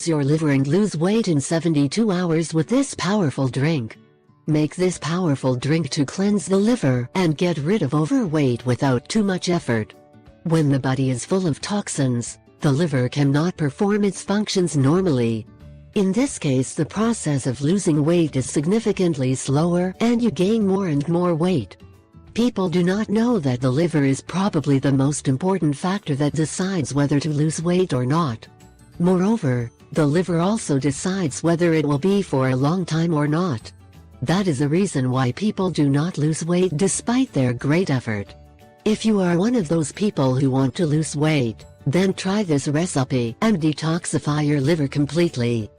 Your liver and lose weight in 72 hours with this powerful drink. Make this powerful drink to cleanse the liver and get rid of overweight without too much effort. When the body is full of toxins, the liver cannot perform its functions normally. In this case, the process of losing weight is significantly slower and you gain more and more weight. People do not know that the liver is probably the most important factor that decides whether to lose weight or not. Moreover, the liver also decides whether it will be for a long time or not. That is the reason why people do not lose weight despite their great effort. If you are one of those people who want to lose weight, then try this recipe and detoxify your liver completely.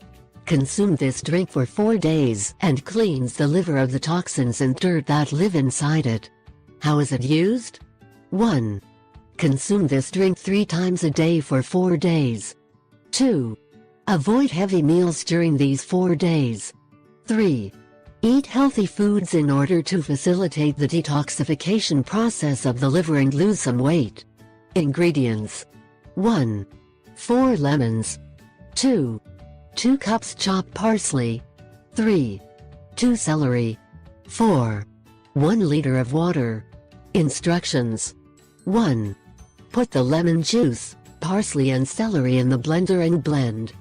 Consume this drink for 4 days and cleans the liver of the toxins and dirt that live inside it. How is it used? 1. Consume this drink 3 times a day for 4 days. 2. Avoid heavy meals during these 4 days. 3. Eat healthy foods in order to facilitate the detoxification process of the liver and lose some weight. Ingredients: 1. 4 lemons. 2. 2 cups chopped parsley. 3. 2 celery. 4. 1 liter of water. Instructions: 1. Put the lemon juice, parsley and celery in the blender and blend.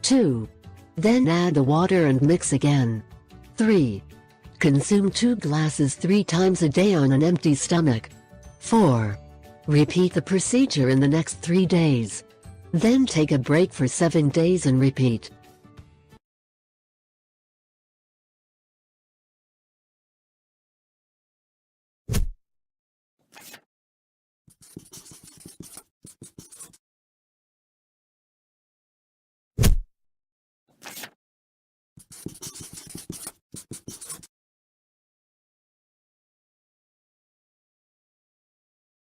2. Then add the water and mix again. 3. Consume 2 glasses 3 times a day on an empty stomach. 4. Repeat the procedure in the next 3 days. Then take a break for 7 days and repeat.